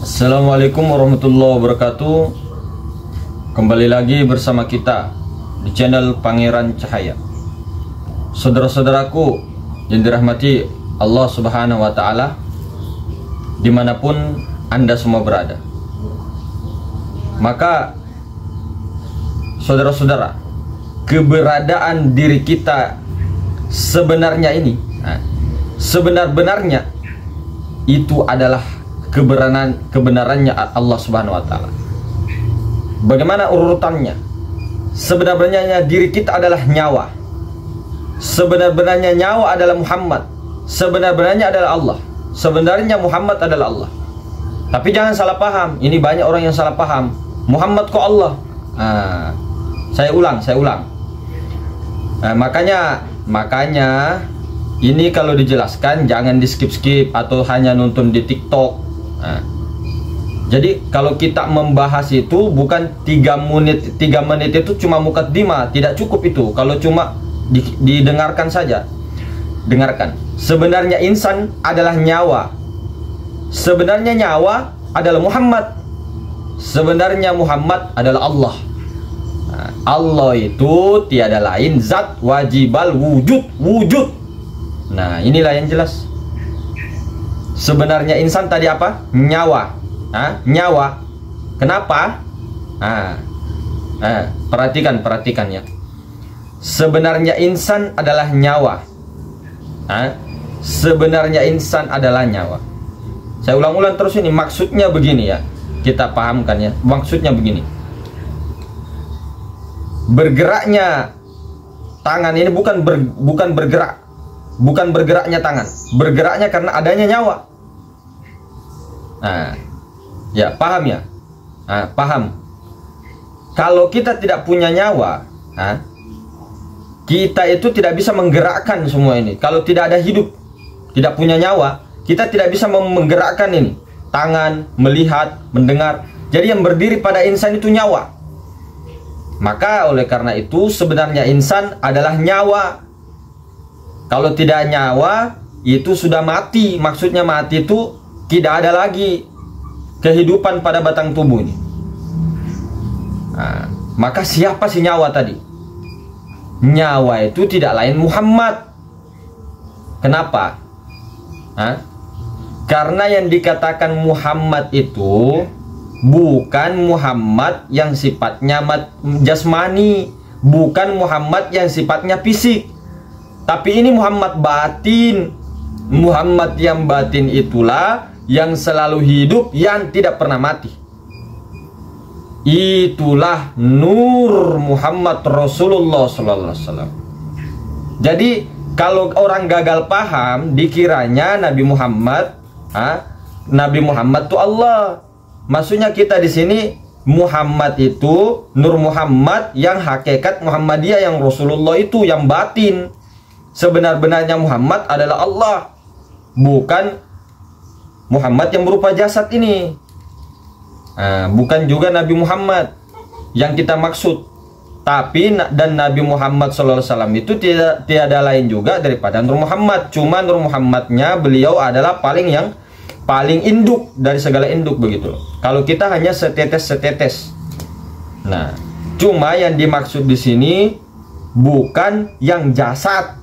Assalamualaikum warahmatullahi wabarakatuh. Kembali lagi bersama kita di channel Pangeran Cahaya. Saudara-saudaraku yang dirahmati Allah Subhanahu wa Ta'ala, dimanapun Anda semua berada, maka saudara-saudara, keberadaan diri kita sebenarnya ini, sebenar-benarnya itu adalah kebenarannya Allah Subhanahu wa Ta'ala. Bagaimana urutannya? Sebenarnya diri kita adalah nyawa. Sebenar-benarnya nyawa adalah Muhammad. Sebenar-benarnya adalah Allah. Sebenarnya Muhammad adalah Allah. Tapi jangan salah paham. Ini banyak orang yang salah paham. Muhammad kok Allah? Saya ulang. Makanya ini kalau dijelaskan jangan di skip-skip atau hanya nonton di TikTok. Jadi kalau kita membahas itu bukan 3 menit itu cuma mukaddimah, tidak cukup itu kalau cuma didengarkan saja. Dengarkan. Sebenarnya insan adalah nyawa. Sebenarnya nyawa adalah Muhammad. Sebenarnya Muhammad adalah Allah. Allah itu tiada lain zat wajibal wujud. Nah, inilah yang jelas. Sebenarnya insan tadi apa? Nyawa. Nyawa. Kenapa? Perhatikan ya. Sebenarnya insan adalah nyawa. Sebenarnya insan adalah nyawa. Saya ulang-ulang terus ini. Maksudnya begini ya. Kita pahamkan ya. Maksudnya begini. Bergeraknya tangan ini bukan bergerak. Bukan bergeraknya tangan. Bergeraknya karena adanya nyawa. Ya, paham ya? Paham. Kalau kita tidak punya nyawa, kita itu tidak bisa menggerakkan semua ini. Kalau tidak ada hidup, tidak punya nyawa, kita tidak bisa menggerakkan ini. Tangan, melihat, mendengar. Jadi yang berdiri pada insan itu nyawa. Maka oleh karena itu sebenarnya insan adalah nyawa. Kalau tidak nyawa, itu sudah mati. Maksudnya mati itu tidak ada lagi kehidupan pada batang tubuh ini. Maka siapa si nyawa tadi? Nyawa itu tidak lain Muhammad. Kenapa? Karena yang dikatakan Muhammad itu bukan Muhammad yang sifatnya jasmani, bukan Muhammad yang sifatnya fisik, tapi ini Muhammad batin. Muhammad yang batin itulah yang selalu hidup, yang tidak pernah mati. Itulah Nur Muhammad Rasulullah Sallallahu Alaihi Wasallam. Jadi kalau orang gagal paham, dikiranya Nabi Muhammad itu Allah. Maksudnya kita di sini Muhammad itu Nur Muhammad yang hakikat Muhammadiyah, yang Rasulullah itu yang batin. Sebenar-benarnya Muhammad adalah Allah, bukan Muhammad yang berupa jasad ini. Bukan juga Nabi Muhammad yang kita maksud. Tapi dan Nabi Muhammad SAW itu tiada lain juga daripada Nur Muhammad. Cuma Nur Muhammadnya beliau adalah paling induk dari segala induk, begitu loh. Kalau kita hanya setetes. Nah, cuma yang dimaksud di sini bukan yang jasad.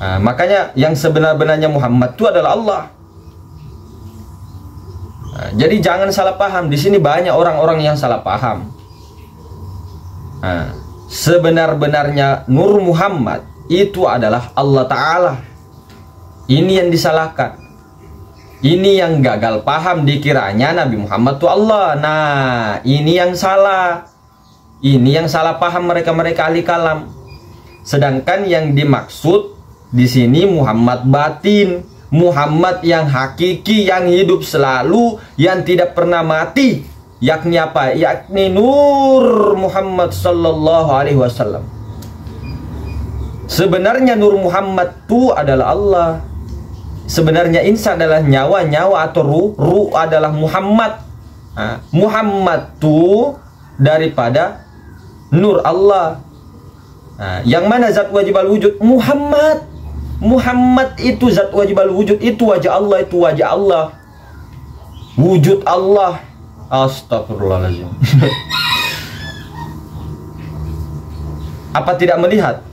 Makanya yang sebenar-benarnya Muhammad itu adalah Allah. Jadi jangan salah paham. Di sini banyak orang-orang yang salah paham. Sebenar-benarnya Nur Muhammad itu adalah Allah Ta'ala. Ini yang disalahkan. Ini yang gagal paham, dikiranya Nabi Muhammad itu Allah. Nah, ini yang salah. Ini yang salah paham mereka-mereka ahli kalam. Sedangkan yang dimaksud di sini Muhammad batin, Muhammad yang hakiki, yang hidup selalu, yang tidak pernah mati. Yakni apa? Yakni Nur Muhammad Sallallahu Alaihi Wasallam. Sebenarnya Nur Muhammad itu adalah Allah. Sebenarnya insan adalah nyawa atau ruh adalah Muhammad. Muhammad itu daripada Nur Allah. Yang mana zat wajib al-wujud? Muhammad. Muhammad itu zat wajib al-wujud, itu wajah Allah, itu wajah Allah. wujud Allah. Astagfirullahaladzim. Apa tidak melihat?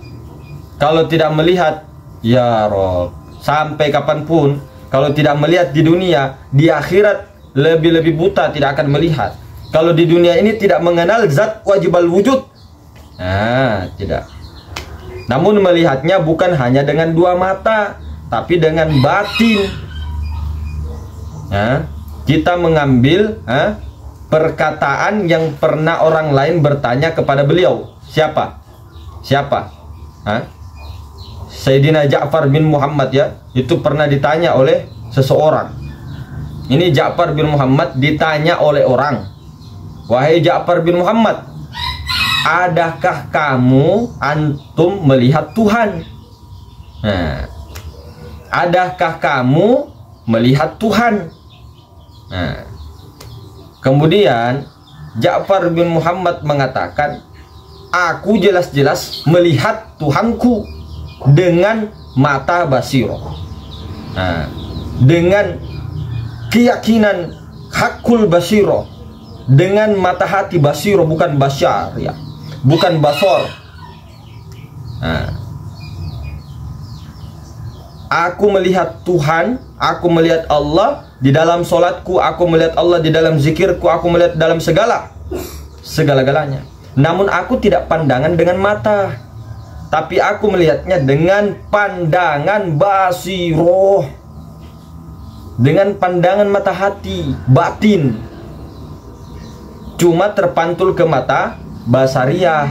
Kalau tidak melihat, ya Rob, sampai kapanpun, kalau tidak melihat di dunia, di akhirat lebih-lebih buta, tidak akan melihat. Kalau di dunia ini tidak mengenal zat wajibal wujud, nah, tidak. Namun melihatnya bukan hanya dengan dua mata, tapi dengan batin. Nah, kita mengambil perkataan yang pernah orang lain bertanya kepada beliau. Siapa? Siapa? Sayyidina Ja'far bin Muhammad, ya. Itu pernah ditanya oleh seseorang. Ini Ja'far bin Muhammad ditanya oleh orang. Wahai Ja'far bin Muhammad, adakah kamu antum melihat Tuhan? Nah, adakah kamu melihat Tuhan? Nah, kemudian Ja'far bin Muhammad mengatakan, aku jelas-jelas melihat Tuhanku dengan mata basiro. Nah, dengan keyakinan hakul basiro, dengan mata hati basiro, bukan basyar, ya, bukan basor. Nah, aku melihat Tuhan, aku melihat Allah di dalam solatku, aku melihat Allah di dalam zikirku, aku melihat dalam segala-galanya. Namun aku tidak pandangan dengan mata, tapi aku melihatnya dengan pandangan basiroh, dengan pandangan mata hati, batin. Cuma terpantul ke mata basariah.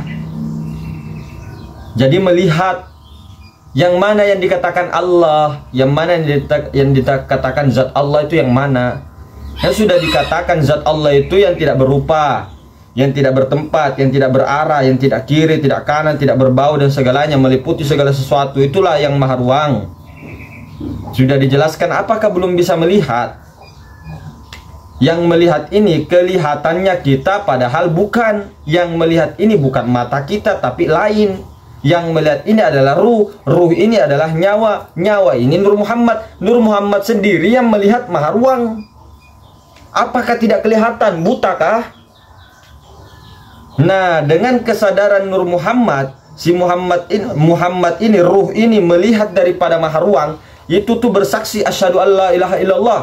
Jadi melihat yang mana yang dikatakan Allah, yang mana yang dikatakan zat Allah itu yang mana. Yang sudah dikatakan zat Allah itu yang tidak berupa, yang tidak bertempat, yang tidak berarah, yang tidak kiri, tidak kanan, tidak berbau dan segalanya, meliputi segala sesuatu. Itulah yang maha ruang. Sudah dijelaskan, apakah belum bisa melihat? Yang melihat ini kelihatannya kita, padahal bukan. Yang melihat ini bukan mata kita, tapi lain. Yang melihat ini adalah ruh, ruh ini adalah nyawa, nyawa ini Nur Muhammad, Nur Muhammad sendiri yang melihat maha ruang. Apakah tidak kelihatan? Butakah? Nah, dengan kesadaran Nur Muhammad, si Muhammad ini, ruh ini melihat daripada maha ruang, itu tuh bersaksi asyhadu alla ilaha illallah.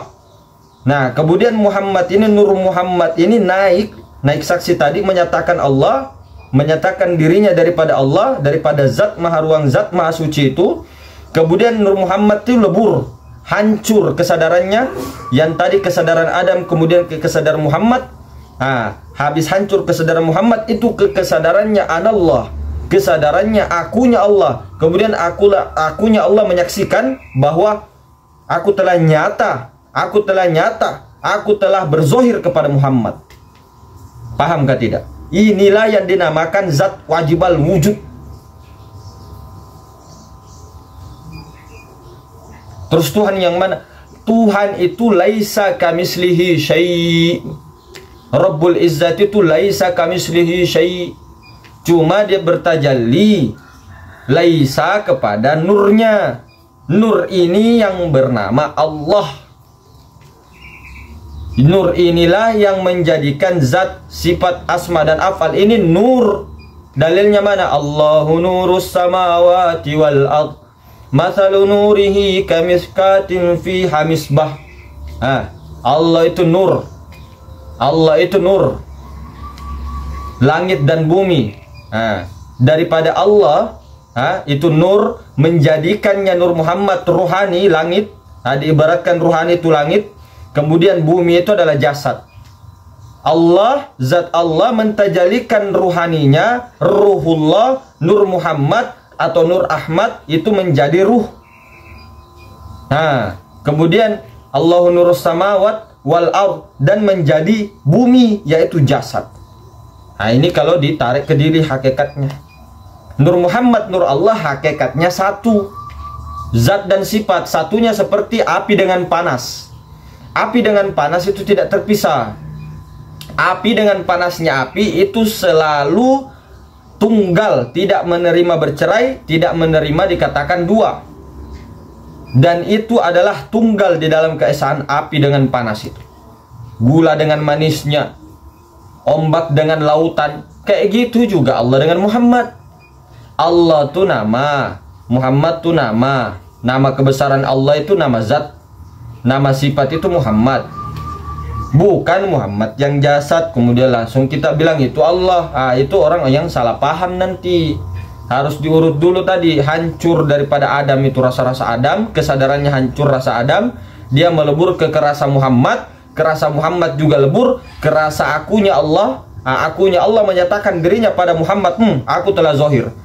Nah, kemudian Muhammad ini, Nur Muhammad ini naik saksi tadi, menyatakan Allah, menyatakan dirinya daripada Allah, daripada zat maha ruang, zat maha suci itu. Kemudian Nur Muhammad itu lebur, hancur kesadarannya. Yang tadi kesadaran Adam, kemudian ke kesadaran Muhammad. Nah, habis hancur kesadaran Muhammad, itu ke kesadarannya anallah, kesadarannya akunya Allah. Kemudian akunya Allah menyaksikan bahwa aku telah nyata, aku telah berzohir kepada Muhammad. Pahamkah tidak? Inilah yang dinamakan zat wajibal wujud. Terus Tuhan yang mana? Tuhan itu laisa kamislihi syai'. Rabbul Izzat itu laisa kamislihi syai'. Cuma dia bertajalli laisa kepada nurnya. Nur ini yang bernama Allah. Nur inilah yang menjadikan zat, sifat, asma dan afal ini nur. Dalilnya mana? Allahu nurus samawati wal ard, mathalu nurihi kamiskatin fiha misbah. Allah itu nur. Allah itu nur. Langit dan bumi. Daripada Allah, itu nur, menjadikannya Nur Muhammad ruhani, langit. Diibaratkan ruhani itu langit. Kemudian bumi itu adalah jasad. Allah, zat Allah mentajalikan ruhaninya, ruhullah, Nur Muhammad atau Nur Ahmad itu menjadi ruh. Kemudian Allahu nurus samawat wal ard, dan menjadi bumi, yaitu jasad. Ini kalau ditarik ke diri hakikatnya. Nur Muhammad, Nur Allah hakikatnya satu. Zat dan sifat satunya seperti api dengan panas. Api dengan panas itu tidak terpisah. Api dengan panasnya api itu selalu tunggal, tidak menerima bercerai, tidak menerima dikatakan dua. Dan itu adalah tunggal di dalam keesaan api dengan panas itu. gula dengan manisnya, ombak dengan lautan. Kayak gitu juga Allah dengan Muhammad. Allah tuh nama, Muhammad tuh nama. Nama kebesaran Allah itu nama zat, nama sifat itu Muhammad. Bukan Muhammad yang jasad kemudian langsung kita bilang itu Allah. Itu orang yang salah paham nanti. Harus diurut dulu tadi, hancur daripada Adam itu rasa-rasa Adam, kesadarannya hancur rasa Adam, dia melebur ke rasa Muhammad, ke rasa Muhammad juga lebur ke rasa akunya Allah. Akunya Allah menyatakan dirinya pada Muhammad, aku telah zahir,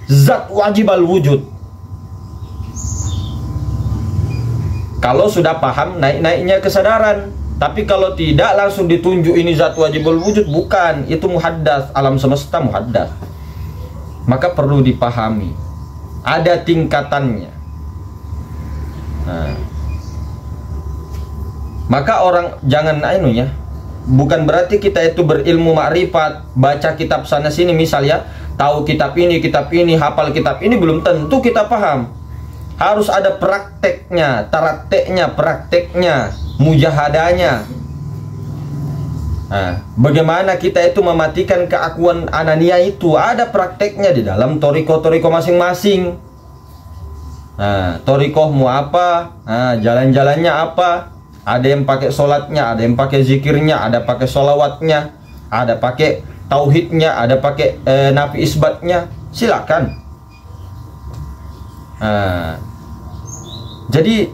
zat wajib al-wujud. Kalau sudah paham, naik-naiknya kesadaran. Tapi kalau tidak langsung ditunjuk ini zat wajibul wujud, bukan, itu muhaddas, alam semesta muhaddas. Maka perlu dipahami, ada tingkatannya. Maka orang jangan bukan berarti kita itu berilmu makrifat, baca kitab sana sini misal ya, tahu kitab ini, hafal kitab ini, belum tentu kita paham. Harus ada prakteknya, prakteknya, mujahadanya. Bagaimana kita itu mematikan keakuan anania itu, ada prakteknya di dalam toriko-toriko masing-masing. Torikohmu apa? Jalan-jalannya apa? Ada yang pakai sholatnya, ada yang pakai zikirnya, ada pakai sholawatnya, ada pakai tauhidnya, ada pakai nafi isbatnya. Silakan. Jadi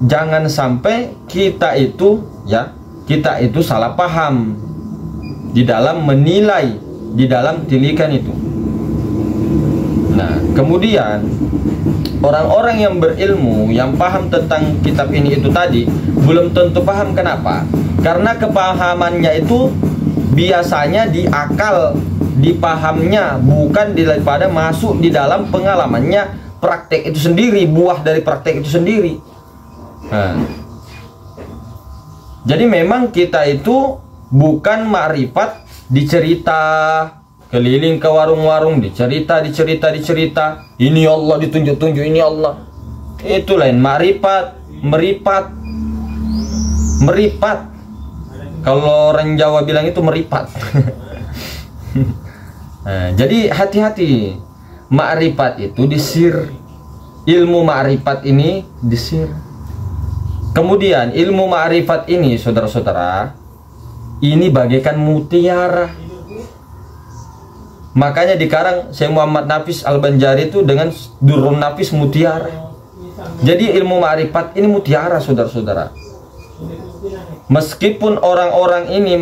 jangan sampai kita itu salah paham di dalam menilai, di dalam tilikan itu. Nah, kemudian orang-orang yang berilmu, yang paham tentang kitab ini itu tadi, belum tentu paham. Kenapa? Karena kepahamannya itu biasanya di akal, dipahamnya, bukan daripada masuk di dalam pengalamannya, praktek itu sendiri, buah dari praktek itu sendiri. Jadi memang kita itu bukan makrifat dicerita, keliling ke warung-warung, dicerita. Ini Allah, ditunjuk-tunjuk, ini Allah. Itu lain makrifat, meripat. Kalau orang Jawa bilang itu meripat. Jadi hati-hati. Makrifat itu disir. Ilmu makrifat ini disir. Kemudian ilmu makrifat ini, saudara-saudara, ini bagaikan mutiara. Makanya dikarang Syekh Muhammad Nafis Al-Banjari itu dengan Durrun Nafis mutiara. Jadi ilmu makrifat ini mutiara, saudara-saudara. Meskipun orang-orang ini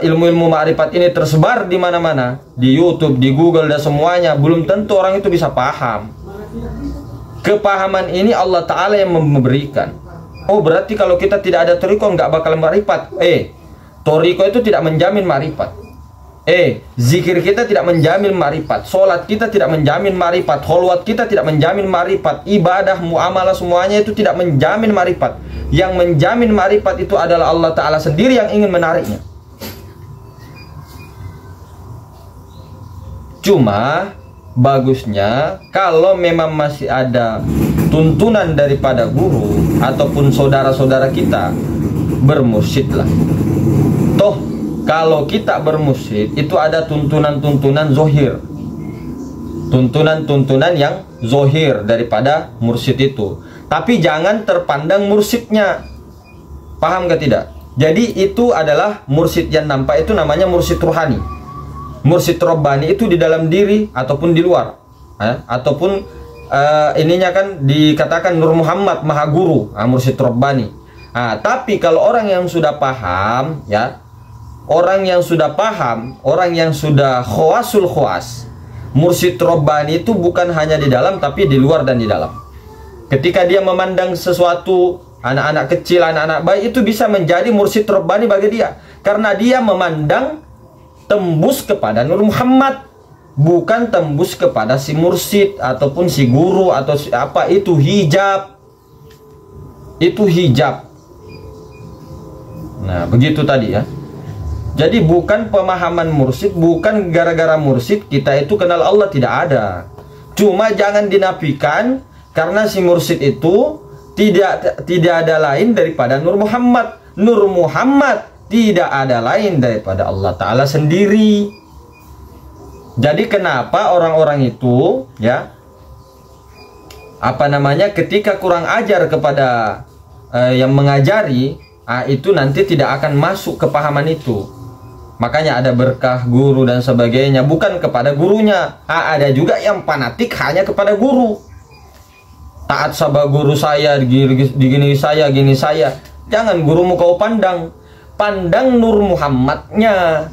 ilmu-ilmu makrifat ini tersebar di mana-mana, di YouTube, di Google dan semuanya, belum tentu orang itu bisa paham. Kepahaman ini Allah Ta'ala yang memberikan. Oh, berarti kalau kita tidak ada toriko nggak bakal makrifat. Toriko itu tidak menjamin makrifat. Zikir kita tidak menjamin makrifat. Sholat kita tidak menjamin makrifat. Kholwat kita tidak menjamin makrifat. Ibadah, muamalah semuanya itu tidak menjamin makrifat. Yang menjamin makrifat itu adalah Allah Ta'ala sendiri yang ingin menariknya. Cuma bagusnya kalau memang masih ada tuntunan daripada guru ataupun saudara-saudara kita, bermursyidlah. Toh kalau kita bermursyid itu ada tuntunan-tuntunan zohir, tuntunan-tuntunan yang zohir daripada mursyid itu. Tapi jangan terpandang mursyidnya. Paham gak tidak? Jadi itu adalah mursyid yang nampak, itu namanya mursyid rohani. Mursyid Rabbani itu di dalam diri ataupun di luar, ataupun ininya kan dikatakan Nur Muhammad Maha Guru, Mursyid Rabbani. Tapi kalau orang yang sudah paham, ya, orang yang sudah paham, orang yang sudah khawasul khawas, Mursyid Rabbani itu bukan hanya di dalam tapi di luar dan di dalam. Ketika dia memandang sesuatu, anak-anak kecil, anak-anak bayi, itu bisa menjadi Mursyid Rabbani bagi dia, karena dia memandang tembus kepada Nur Muhammad, bukan tembus kepada si mursyid ataupun si guru atau si apa. Itu hijab, itu hijab. Nah, begitu tadi ya. Jadi bukan pemahaman mursyid, bukan gara-gara mursyid kita itu kenal Allah, tidak ada. Cuma jangan dinafikan, karena si mursyid itu tidak ada lain daripada Nur Muhammad. Nur Muhammad tidak ada lain daripada Allah Ta'ala sendiri. Jadi kenapa orang-orang itu ya ketika kurang ajar kepada yang mengajari, itu nanti tidak akan masuk ke pahaman itu. Makanya ada berkah guru dan sebagainya, bukan kepada gurunya. Ada juga yang fanatik hanya kepada guru. Taat sama guru saya, gini saya. Jangan gurumu kau pandang. Pandang Nur Muhammadnya.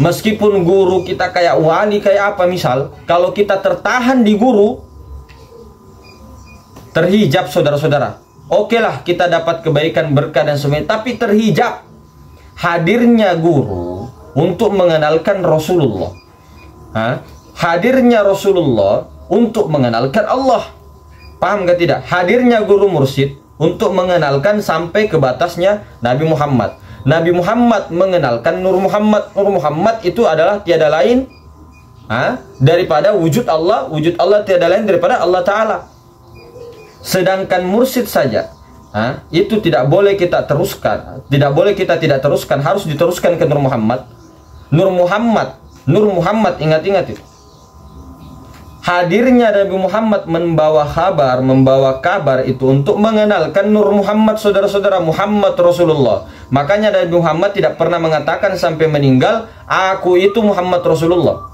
Meskipun guru kita kayak wali, kayak apa misal, kalau kita tertahan di guru, terhijab saudara-saudara, oke lah kita dapat kebaikan, berkah dan sebagainya, tapi terhijab. Hadirnya guru untuk mengenalkan Rasulullah, hadirnya Rasulullah untuk mengenalkan Allah. Paham gak tidak? Hadirnya guru mursyid untuk mengenalkan sampai ke batasnya Nabi Muhammad. Nabi Muhammad mengenalkan Nur Muhammad. Nur Muhammad itu adalah tiada lain daripada wujud Allah. Wujud Allah tiada lain daripada Allah Ta'ala. Sedangkan mursyid saja itu tidak boleh kita teruskan. Tidak boleh kita tidak teruskan. Harus diteruskan ke Nur Muhammad. Nur Muhammad, ingat-ingat itu. Hadirnya Nabi Muhammad membawa kabar itu untuk mengenalkan Nur Muhammad, saudara-saudara, Muhammad Rasulullah. Makanya Nabi Muhammad tidak pernah mengatakan sampai meninggal, aku itu Muhammad Rasulullah.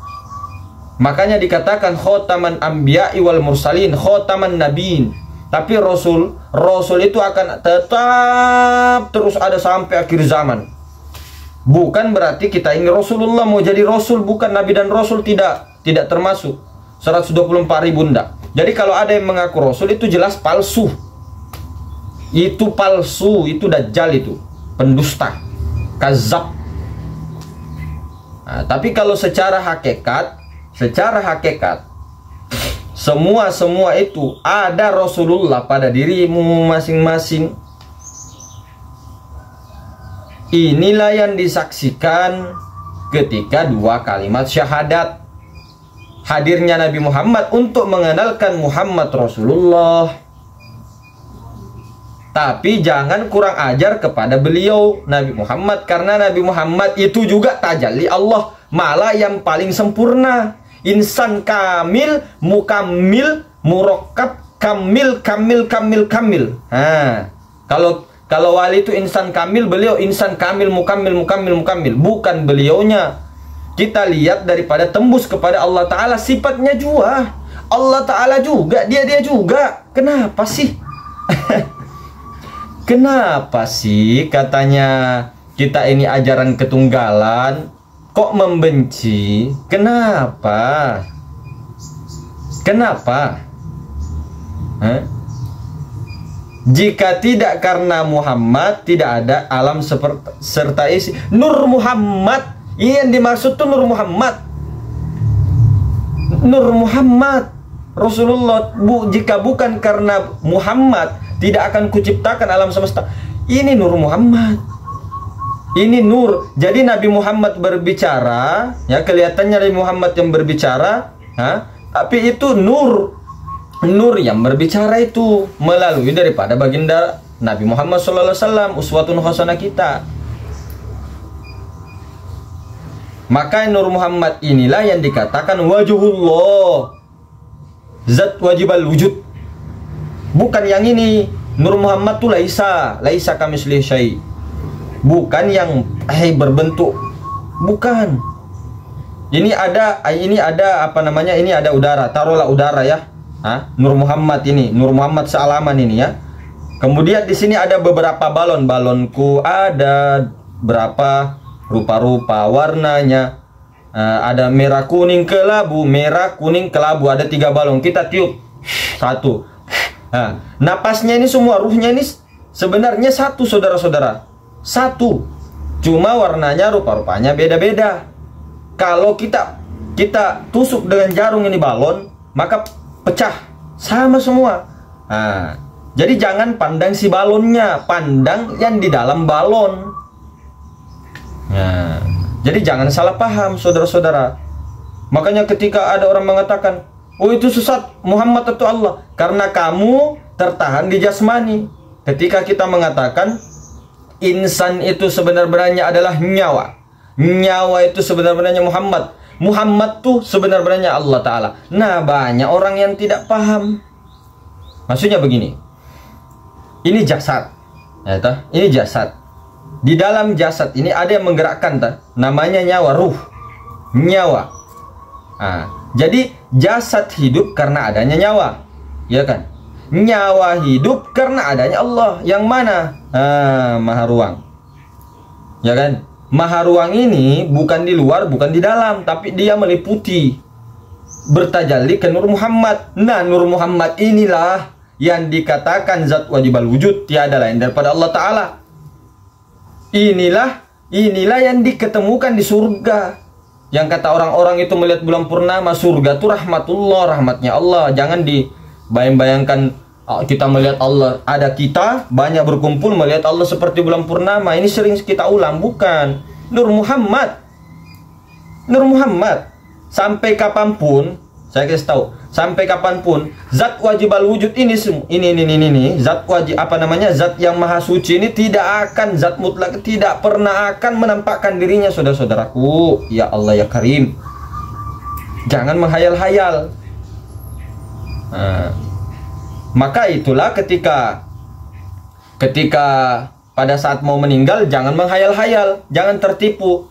Makanya dikatakan khotaman anbiya'i wal mursalin, khotaman nabiin. Tapi Rasul itu akan tetap terus ada sampai akhir zaman. Bukan berarti kita ini Rasulullah mau jadi Rasul, bukan Nabi dan Rasul, tidak termasuk 124.000 ndak. Jadi kalau ada yang mengaku Rasul itu jelas palsu. Itu palsu, itu dajjal, itu pendusta, kazab. Tapi kalau secara hakikat semua itu ada Rasulullah pada dirimu masing-masing. Inilah yang disaksikan ketika dua kalimat syahadat. Hadirnya Nabi Muhammad untuk mengenalkan Muhammad Rasulullah. Tapi jangan kurang ajar kepada beliau Nabi Muhammad, karena Nabi Muhammad itu juga tajalli Allah, malah yang paling sempurna. Insan kamil, mukammil, murakkab, kamil. Kalau wali itu insan kamil, beliau insan kamil, mukammil. Bukan beliaunya. Kita lihat daripada tembus kepada Allah Ta'ala, sifatnya juga Allah Ta'ala juga, dia juga. Kenapa sih? Kenapa sih katanya kita ini ajaran ketunggalan kok membenci? Kenapa? Jika tidak karena Muhammad, tidak ada alam serta isi. Nur Muhammad, ini yang dimaksud tuh Nur Muhammad. Nur Muhammad Rasulullah. Jika bukan karena Muhammad, tidak akan kuciptakan alam semesta. Ini Nur Muhammad. Ini nur. Jadi Nabi Muhammad berbicara, ya kelihatannya Nabi Muhammad yang berbicara, tapi itu nur. Nur yang berbicara itu melalui daripada baginda Nabi Muhammad SAW, uswatun hasanah kita. Maka Nur Muhammad inilah yang dikatakan wajhullah, zat wajibal wujud. Bukan yang ini. Nur Muhammad itu laisa kamislihi syai'. Bukan yang berbentuk. Bukan. Ini ada apa namanya? Ini ada udara. Taruhlah udara ya. Nur Muhammad ini, Nur Muhammad sealaman ini ya. Kemudian di sini ada beberapa balon. Balonku ada berapa rupa-rupa warnanya. Ada merah kuning kelabu, ada 3 balon. Kita tiup 1. Napasnya ini semua, ruhnya ini sebenarnya satu, saudara-saudara. Satu. Cuma warnanya rupa-rupanya beda-beda. Kalau kita tusuk dengan jarum ini balon, maka pecah sama semua. Jadi jangan pandang si balonnya, pandang yang di dalam balon. Jadi jangan salah paham, saudara-saudara. Makanya ketika ada orang mengatakan, oh itu sesat, Muhammad itu Allah, karena kamu tertahan di jasmani. Ketika kita mengatakan Insan itu sebenar-benarnya adalah nyawa. Nyawa itu sebenar-benarnya Muhammad. Muhammad tuh sebenar-benarnya Allah Ta'ala. Nah, banyak orang yang tidak paham. Maksudnya begini. Ini jasad. Ya, ini jasad. Di dalam jasad ini ada yang menggerakkan, namanya nyawa, ruh. Nyawa. Nah, jadi jasad hidup karena adanya nyawa. Ya kan? Nyawa hidup karena adanya Allah. Yang mana? Maha Ruang. Ya kan? Maha Ruang ini bukan di luar, bukan di dalam, tapi dia meliputi, bertajalli ke Nur Muhammad. Nah, Nur Muhammad inilah yang dikatakan zat wajibal wujud, tiada lain daripada Allah Ta'ala. Inilah yang diketemukan di surga. Yang kata orang-orang itu melihat bulan purnama, surga itu rahmatullah, rahmatnya Allah. Jangan dibayang-bayangkan kita melihat Allah, ada kita banyak berkumpul melihat Allah seperti bulan purnama. Ini sering kita ulang, bukan. Nur Muhammad. Nur Muhammad. Sampai kapanpun, saya kasih tahu, sampai kapanpun zat wajibal wujud ini zat wajib zat yang maha suci ini tidak akan, zat mutlak tidak pernah akan menampakkan dirinya, saudara-saudaraku. Ya Allah ya Karim, jangan menghayal-hayal. Maka itulah ketika pada saat mau meninggal, jangan menghayal-hayal, jangan tertipu.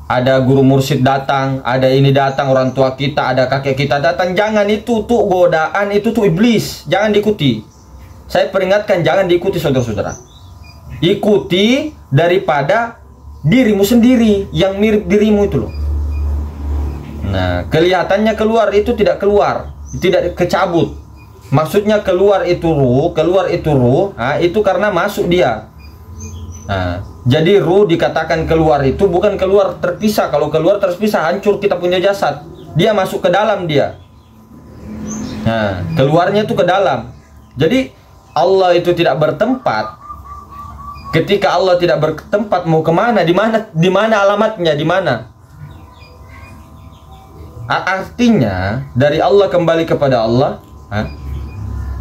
Ada guru mursyid datang, ada ini datang, orang tua kita, ada kakek kita datang. Jangan, itu tuh godaan, itu tuh iblis. Jangan diikuti. Saya peringatkan, jangan diikuti, saudara-saudara. Ikuti daripada dirimu sendiri yang mirip dirimu itu loh. Nah, kelihatannya keluar, itu tidak keluar, tidak kecabut. Maksudnya keluar itu ruh, itu karena masuk dia. Nah, jadi ruh dikatakan keluar itu bukan keluar terpisah. Kalau keluar terpisah, hancur kita punya jasad. Dia masuk ke dalam dia. Nah, keluarnya itu ke dalam. Jadi Allah itu tidak bertempat. Ketika Allah tidak bertempat, mau kemana? Di mana alamatnya? Di mana? Artinya dari Allah kembali kepada Allah.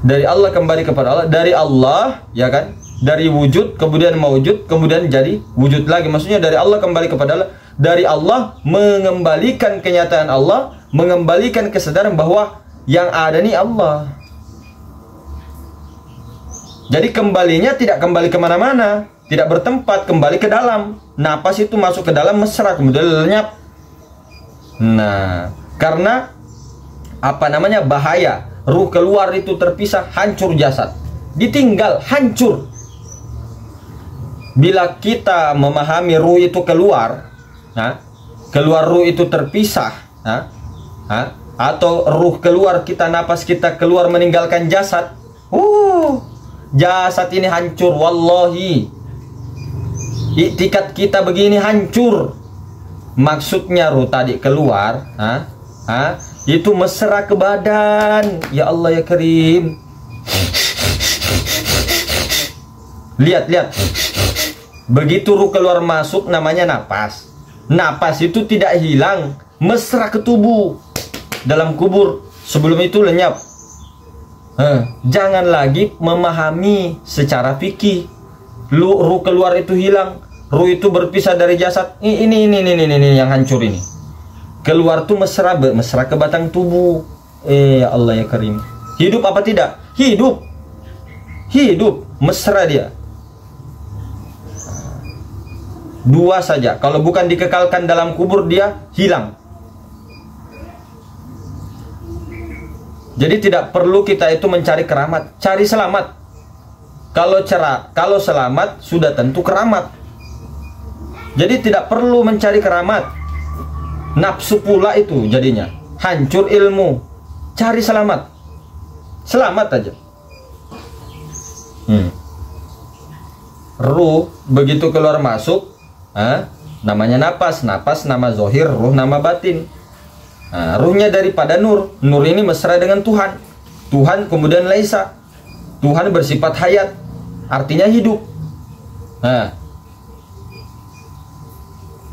Dari Allah kembali kepada Allah. Dari Allah, ya kan? Dari wujud, kemudian mawujud, kemudian jadi wujud lagi. Maksudnya dari Allah kembali kepada Allah. Dari Allah mengembalikan kenyataan Allah, mengembalikan kesadaran bahwa yang ada nih Allah. Jadi kembalinya tidak kembali kemana-mana, tidak bertempat, kembali ke dalam. Napas itu masuk ke dalam, mesra, kemudian lenyap. Nah, karena bahaya. Ruh keluar itu terpisah, hancur jasad. Ditinggal, hancur. Bila kita memahami ruh itu keluar, keluar ruh itu terpisah, atau ruh keluar, kita napas kita keluar meninggalkan jasad, jasad ini hancur, wallahi. Iktikat kita begini hancur. Maksudnya ruh tadi keluar, itu mesra ke badan. Ya Allah ya Karim. Lihat. Begitu ruh keluar masuk, namanya napas. Napas itu tidak hilang, mesra ke tubuh. Dalam kubur, sebelum itu lenyap. Jangan lagi memahami secara fikih. Ruh keluar itu hilang, ruh itu berpisah dari jasad. Ini yang hancur ini. Keluar tuh mesra ke batang tubuh. Ya Allah ya Karim. Hidup apa tidak? Hidup, mesra dia. Dua saja, kalau bukan dikekalkan dalam kubur, dia hilang. Jadi tidak perlu kita itu mencari keramat, cari selamat. Kalau selamat sudah tentu keramat. Jadi tidak perlu mencari keramat. Nafsu pula itu jadinya hancur ilmu. Cari selamat. Selamat aja. Ruh begitu keluar masuk, namanya napas nama zohir, ruh nama batin. Ruhnya daripada nur. Nur ini mesra dengan Tuhan. Tuhan kemudian laisa. Tuhan bersifat hayat, artinya hidup.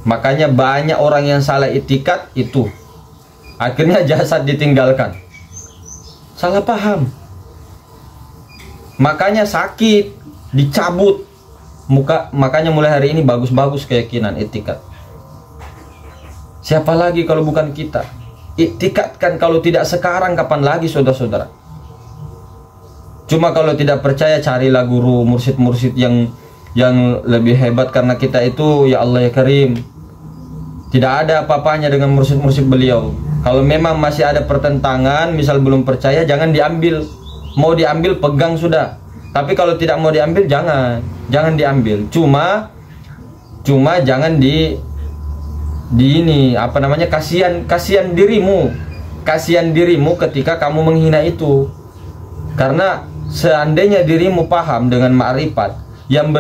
Makanya banyak orang yang salah itikat itu, akhirnya jasad ditinggalkan. Salah paham. Makanya sakit, dicabut, Makanya mulai hari ini bagus-bagus keyakinan, itikad. Siapa lagi kalau bukan kita? Iktikadkan, kalau tidak sekarang kapan lagi, saudara-saudara? Cuma kalau tidak percaya, carilah guru, mursyid-mursyid yang lebih hebat, karena kita itu ya Allah ya Karim, tidak ada apa-apanya dengan mursyid-mursyid beliau. Kalau memang masih ada pertentangan, misal belum percaya, jangan diambil. Mau diambil, pegang sudah. Tapi kalau tidak mau diambil, jangan diambil. Cuma jangan ini apa namanya, kasihan dirimu ketika kamu menghina itu. Karena seandainya dirimu paham dengan ma'rifat, yang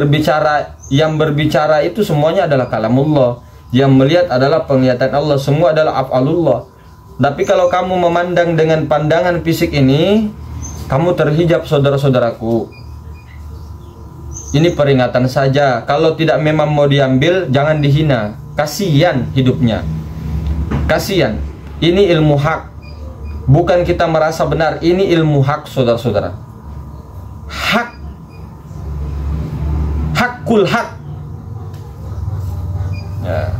berbicara itu semuanya adalah kalamullah, yang melihat adalah penglihatan Allah, semua adalah af'alullah. Tapi kalau kamu memandang dengan pandangan fisik ini, kamu terhijab, saudara-saudaraku. Ini peringatan saja. Kalau tidak memang mau diambil, jangan dihina. Kasihan hidupnya. Kasihan. Ini ilmu hak. Bukan kita merasa benar. Ini ilmu hak, saudara-saudara. Hak. Hakul hak. Ya.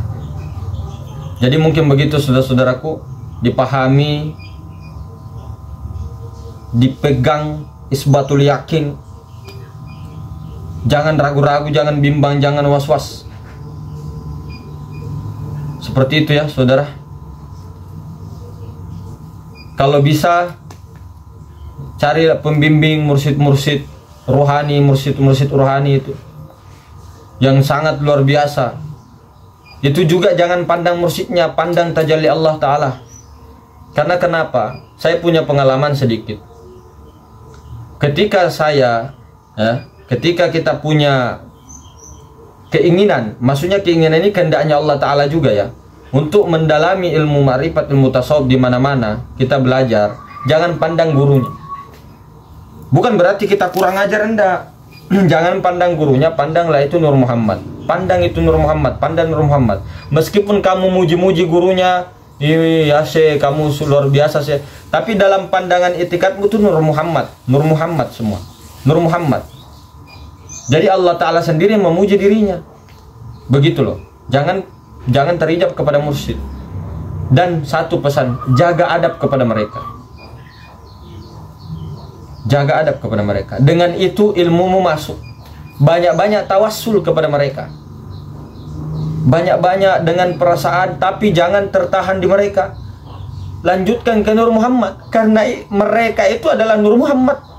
Jadi mungkin begitu, saudara-saudaraku. Dipahami, dipegang, isbatul yakin. Jangan ragu-ragu, jangan bimbang, jangan was-was. Seperti itu ya, saudara. Kalau bisa, cari pembimbing, mursyid-mursyid rohani, mursyid-mursyid rohani itu yang sangat luar biasa. Itu juga jangan pandang mursyidnya, pandang tajalli Allah Ta'ala. Karena kenapa? Saya punya pengalaman sedikit. Ketika kita punya keinginan, maksudnya keinginan ini kehendaknya Allah Ta'ala juga ya, untuk mendalami ilmu ma'rifat, ilmu tasawuf di mana-mana kita belajar, jangan pandang gurunya. Bukan berarti kita kurang ajar, enggak. Jangan pandang gurunya, pandanglah itu Nur Muhammad. Pandang itu Nur Muhammad, pandang Nur Muhammad. Meskipun kamu muji-muji gurunya, ya Syekh, kamu luar biasa Syekh, tapi dalam pandangan itikadmu itu Nur Muhammad, Nur Muhammad semua, Nur Muhammad. Jadi Allah Ta'ala sendiri memuji dirinya. Begitu loh. Jangan terhijab kepada mursyid. Dan satu pesan, jaga adab kepada mereka. Jaga adab kepada mereka. Dengan itu ilmumu masuk. Banyak-banyak tawassul kepada mereka. Banyak-banyak dengan perasaan, tapi jangan tertahan di mereka. Lanjutkan ke Nur Muhammad. Karena mereka itu adalah Nur Muhammad.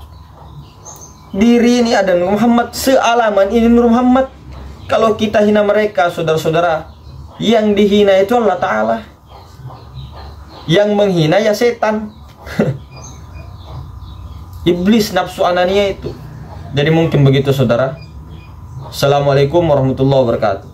Diri ini ada Nur Muhammad, sealaman ini Nur Muhammad. Kalau kita hina mereka, saudara-saudara, yang dihina itu Allah Ta'ala. Yang menghina ya setan. Iblis, nafsu anania itu. Jadi mungkin begitu, saudara. Assalamualaikum warahmatullahi wabarakatuh.